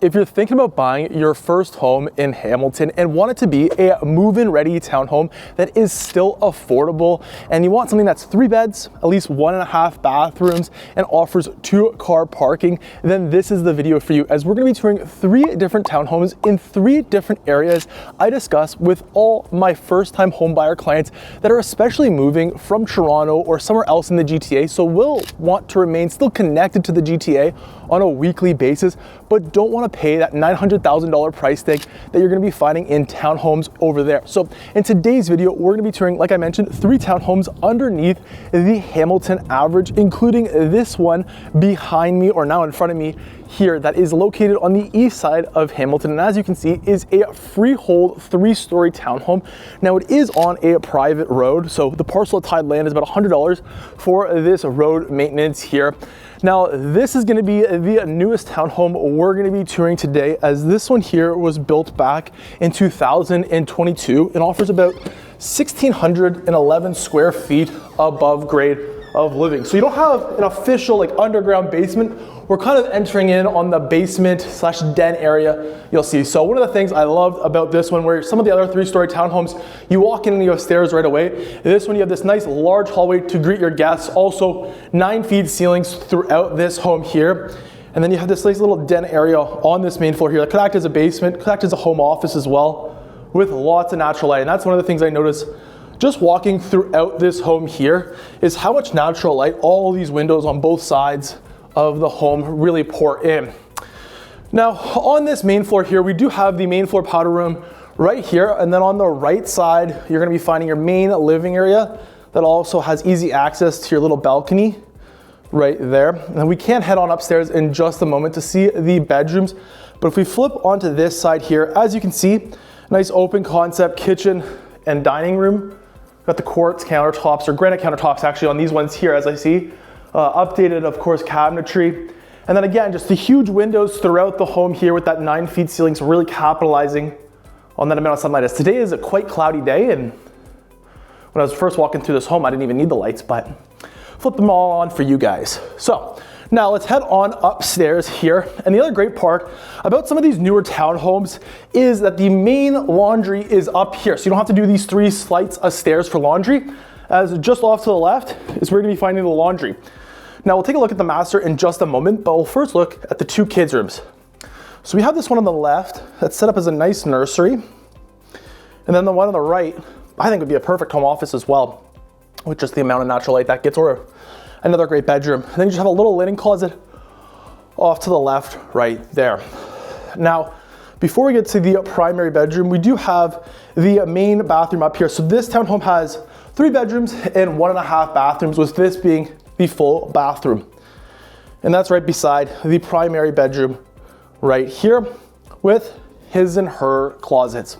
if you're thinking about buying your first home in Hamilton and want it to be a move-in ready townhome that is still affordable, and you want something that's 3 beds, at least 1.5 bathrooms, and offers 2-car parking, then this is the video for you, as we're going to be touring 3 different townhomes in 3 different areas I discuss with all my first-time homebuyer clients that are especially moving from Toronto or somewhere else in the GTA, so will want to remain still connected to the GTA on a weekly basis, but don't want to pay that $900,000 price tag that you're going to be finding in townhomes over there. So in today's video, we're going to be touring, like I mentioned, 3 townhomes underneath the Hamilton average, including this one behind me, or now in front of me here, that is located on the east side of Hamilton, and as you can see is a freehold 3-story townhome. Now it is on a private road, so the parcel of tied land is about $100 for this road maintenance here. Now this is going to be the newest townhome we're going to be touring today, as this one here was built back in 2022 and offers about 1,611 square feet above grade of living. So you don't have an official like underground basement. We're kind of entering in on the basement slash den area, you'll see. So one of the things I loved about this one, where some of the other 3-story townhomes, you walk in and you have stairs right away. This one, you have this nice large hallway to greet your guests. Also 9 feet ceilings throughout this home here. And then you have this nice little den area on this main floor here that could act as a basement, could act as a home office as well, with lots of natural light. And that's one of the things I noticed just walking throughout this home here, is how much natural light all these windows on both sides of the home really pour in. Now on this main floor here, we do have the main floor powder room right here, and then on the right side you're going to be finding your main living area that also has easy access to your little balcony right there. And we can head on upstairs in just a moment to see the bedrooms, but if we flip onto this side here, as you can see, nice open concept kitchen and dining room. Got the quartz countertops, or granite countertops actually on these ones here, as I see. Updated, of course, cabinetry. And then again, just the huge windows throughout the home here with that 9 feet ceilings, really capitalizing on that amount of sunlight. As today is a quite cloudy day, and when I was first walking through this home, I didn't even need the lights, but flip them all on for you guys. So now let's head on upstairs here. And the other great part about some of these newer townhomes is that the main laundry is up here. So you don't have to do these 3 flights of stairs for laundry, as just off to the left is where we're gonna be finding the laundry. Now we'll take a look at the master in just a moment, but we'll first look at the 2 kids' rooms. So we have this one on the left that's set up as a nice nursery. And then the one on the right, I think would be a perfect home office as well, with just the amount of natural light that gets, or another great bedroom. And then you just have a little linen closet off to the left right there. Now, before we get to the primary bedroom, we do have the main bathroom up here. So this townhome has 3 bedrooms and 1.5 bathrooms, with this being the full bathroom. And that's right beside the primary bedroom right here with his and her closets.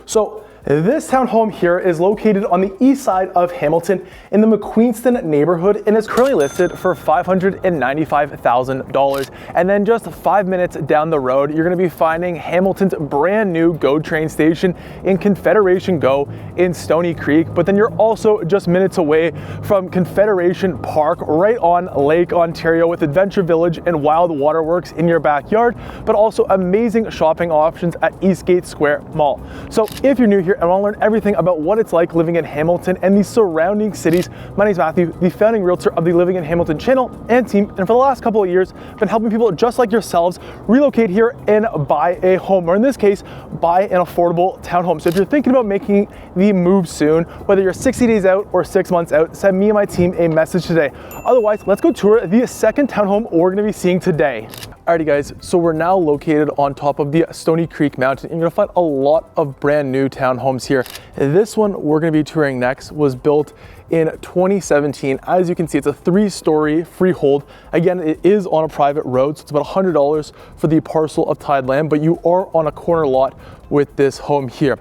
So this townhome here is located on the east side of Hamilton in the McQueenston neighborhood, and is currently listed for $595,000. And then just 5 minutes down the road, you're going to be finding Hamilton's brand new GO train station in Confederation GO in Stony Creek. But then you're also just minutes away from Confederation Park, right on Lake Ontario, with Adventure Village and Wild Waterworks in your backyard, but also amazing shopping options at Eastgate Square Mall. So if you're new here and want to learn everything about what it's like living in Hamilton and the surrounding cities, my name is Matthew, the founding realtor of the Living in Hamilton channel and team, and for the last couple of years, been helping people just like yourselves relocate here and buy a home, or in this case, buy an affordable townhome. So if you're thinking about making the move soon, whether you're 60 days out or 6 months out, send me and my team a message today. Otherwise, let's go tour the second townhome we're going to be seeing today. Alrighty guys, so we're now located on top of the Stony Creek Mountain, and you're gonna find a lot of brand new townhomes here. This one we're gonna be touring next was built in 2017. As you can see, it's a 3-story freehold. Again, it is on a private road, so it's about $100 for the parcel of tied land, but you are on a corner lot with this home here.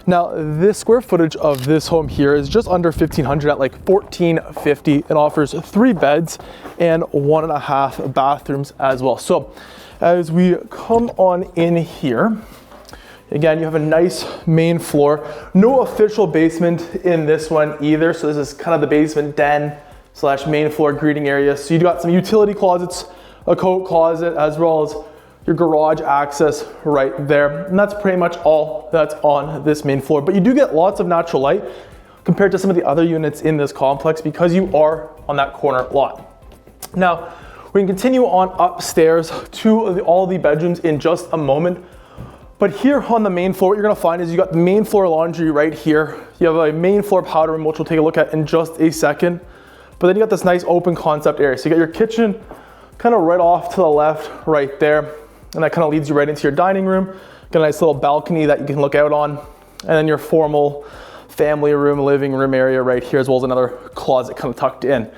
Now, this square footage of this home here is just under 1,500 at like 1,450. It offers 3 beds and 1.5 bathrooms as well. So as we come on in here, again, you have a nice main floor. No official basement in this one either. So this is kind of the basement den slash main floor greeting area. So you got some utility closets, a coat closet, as well as your garage access right there. And that's pretty much all that's on this main floor. But you do get lots of natural light compared to some of the other units in this complex because you are on that corner lot. Now, we can continue on upstairs to all the bedrooms in just a moment. But here on the main floor, what you're gonna find is you got the main floor laundry right here. You have a main floor powder room, which we'll take a look at in just a second. But then you got this nice open concept area. So you got your kitchen kind of right off to the left right there. And that kind of leads you right into your dining room. Got a nice little balcony that you can look out on. And then your formal family room, living room area right here, as well as another closet kind of tucked in.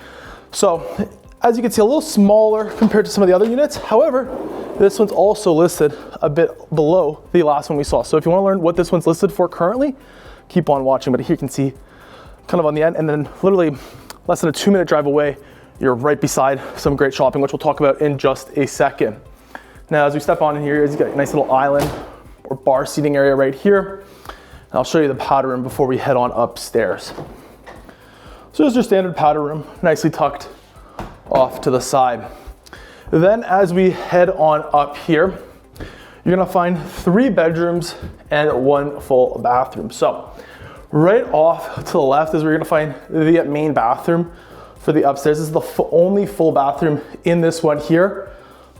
So as you can see, a little smaller compared to some of the other units. However, this one's also listed a bit below the last one we saw. So if you want to learn what this one's listed for currently, keep on watching. But here you can see kind of on the end, and then literally less than a 2-minute drive away, you're right beside some great shopping, which we'll talk about in just a second. Now, as we step on in here, you got a nice little island or bar seating area right here. And I'll show you the powder room before we head on upstairs. So there's your standard powder room, nicely tucked off to the side. Then as we head on up here, you're gonna find 3 bedrooms and 1 full bathroom. So right off to the left is where you're gonna find the main bathroom for the upstairs. This is the only full bathroom in this one here,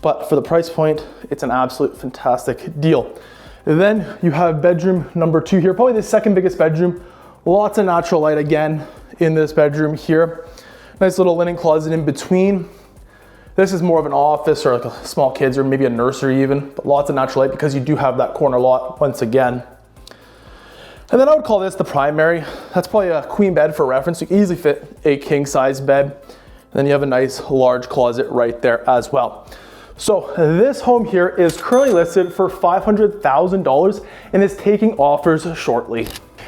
but for the price point, it's an absolute fantastic deal. And then you have bedroom number 2 here, probably the second biggest bedroom. Lots of natural light again in this bedroom here. Nice little linen closet in between. This is more of an office or like a small kids or maybe a nursery even, but lots of natural light because you do have that corner lot once again. And then I would call this the primary. That's probably a queen bed for reference. You can easily fit a king size bed. And then you have a nice large closet right there as well. So this home here is currently listed for $500,000 and is taking offers shortly.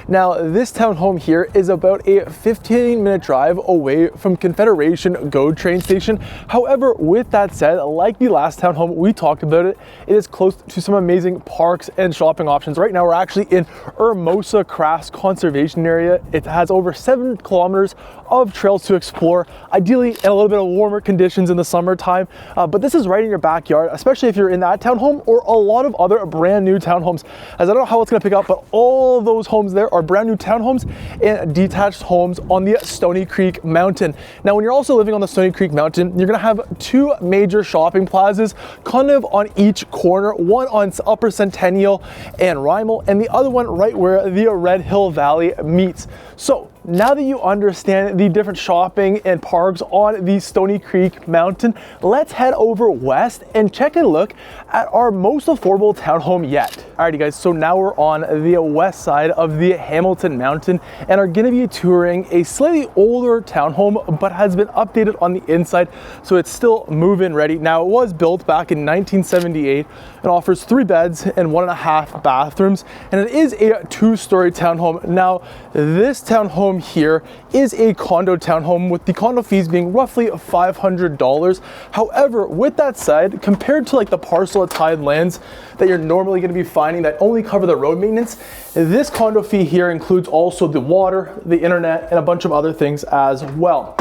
Now, this townhome here is about a 15-minute drive away from Confederation GO train station. However, with that said, like the last townhome we talked about it is close to some amazing parks and shopping options. Right now, we're actually in Hermosa Crafts Conservation Area. It has over 7 kilometers of trails to explore, ideally in a little bit of warmer conditions in the summertime. But this is right in your backyard, especially if you're in that townhome or a lot of other brand new townhomes. As I don't know how it's gonna pick up, but all those homes there are brand new townhomes and detached homes on the Stony Creek Mountain. Now, when you're also living on the Stony Creek Mountain, you're gonna have 2 major shopping plazas kind of on each corner, one on Upper Centennial and Rymel, and the other one right where the Red Hill Valley meets. So now that you understand the different shopping and parks on the Stony Creek Mountain, let's head over west and check a look at our most affordable townhome yet. Alrighty guys, so now we're on the west side of the Hamilton Mountain and are gonna be touring a slightly older townhome, but has been updated on the inside, so it's still move-in ready. Now, it was built back in 1978 and offers 3 beds and 1.5 bathrooms, and it is a 2-story townhome. Now, this townhome here is a condo townhome with the condo fees being roughly $500. However, with that said, compared to like the parcel of tied lands that you're normally going to be finding that only cover the road maintenance, this condo fee here includes also the water, the internet, and a bunch of other things as well.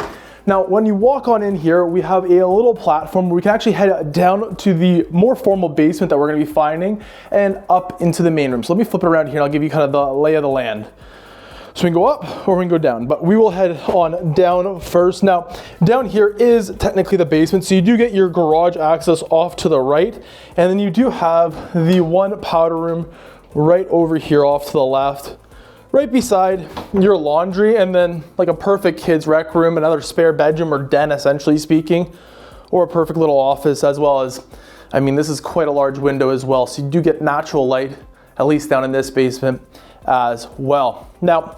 Now, when you walk on in here, we have a little platform where we can actually head down to the more formal basement that we're going to be finding and up into the main room. So let me flip it around here and I'll give you kind of the lay of the land. So we can go up or we can go down, but we will head on down first. Now, down here is technically the basement, so you do get your garage access off to the right, and then you do have the 1 powder room right over here off to the left, right beside your laundry, and then like a perfect kids rec room, another spare bedroom or den, essentially speaking, or a perfect little office, as well as, I mean, this is quite a large window as well, so you do get natural light, at least down in this basement as well. Now,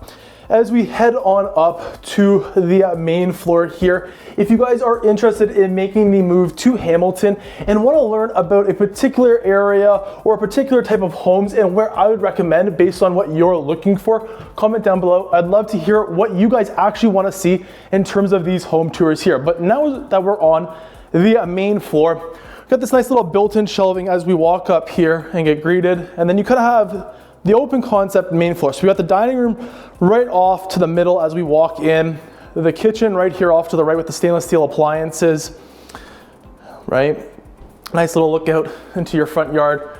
as we head on up to the main floor here, if you guys are interested in making the move to Hamilton and want to learn about a particular area or a particular type of homes and where I would recommend based on what you're looking for, comment down below. I'd love to hear what you guys actually want to see in terms of these home tours here. But now that we're on the main floor, we've got this nice little built-in shelving as we walk up here and get greeted, and then you kind of have the open concept main floor. So we got the dining room right off to the middle as we walk in, the kitchen right here off to the right with the stainless steel appliances, right? Nice little lookout into your front yard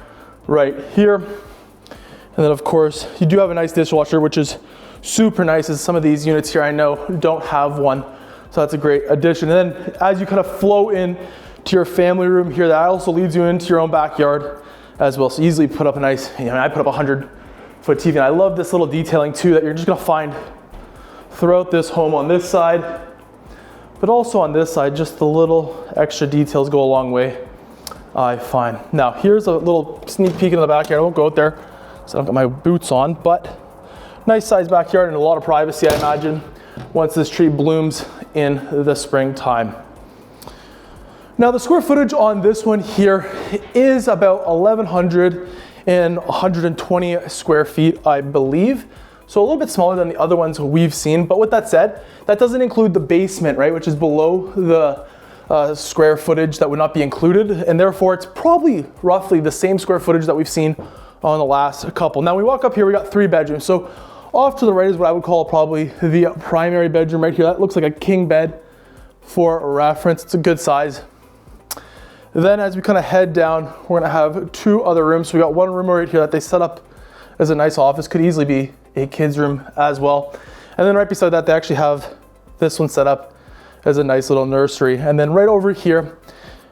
right here. And then of course, you do have a nice dishwasher, which is super nice, as some of these units here I know don't have one. So that's a great addition. And then as you kind of flow in to your family room here, that also leads you into your own backyard as well. So easily put up a nice, I put up a 100-foot TV. And I love this little detailing too that you're just gonna find throughout this home on this side, but also on this side, just the little extra details go a long way, I find. Now, here's a little sneak peek into the backyard. I won't go out there, so I don't got my boots on, but nice sized backyard and a lot of privacy, I imagine, once this tree blooms in the springtime. Now, the square footage on this one here is about 1,120 square feet, I believe. So a little bit smaller than the other ones we've seen. But with that said, that doesn't include the basement, right, which is below the square footage that would not be included. And therefore, it's probably roughly the same square footage that we've seen on the last couple. Now, we walk up here, we got 3 bedrooms. So off to the right is what I would call probably the primary bedroom right here. That looks like a king bed for reference. It's a good size. Then as we kind of head down, we're gonna have 2 other rooms. So we got one room right here that they set up as a nice office. Could easily be a kid's room as well. And then right beside that, they actually have this one set up as a nice little nursery. And then right over here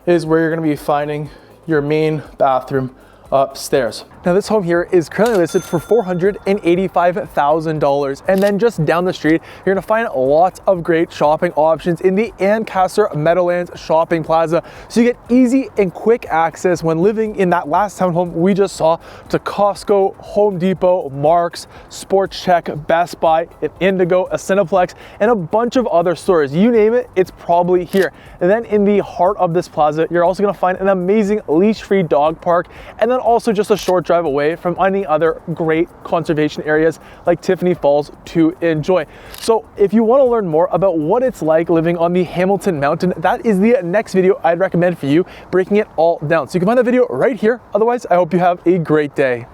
is where you're gonna be finding your main bathroom upstairs. Now this home here is currently listed for $485,000, and then just down the street you're gonna find lots of great shopping options in the Ancaster Meadowlands Shopping Plaza, so you get easy and quick access when living in that last townhome we just saw to Costco, Home Depot, Marks, Sports Check, Best Buy, an Indigo, a Cineplex, and a bunch of other stores. You name it, it's probably here. And then in the heart of this plaza, you're also gonna find an amazing leash-free dog park, and then also just a short drive away from any other great conservation areas like Tiffany Falls to enjoy. So if you want to learn more about what it's like living on the Hamilton Mountain, that is the next video I'd recommend for you, breaking it all down. So you can find that video right here. Otherwise, I hope you have a great day.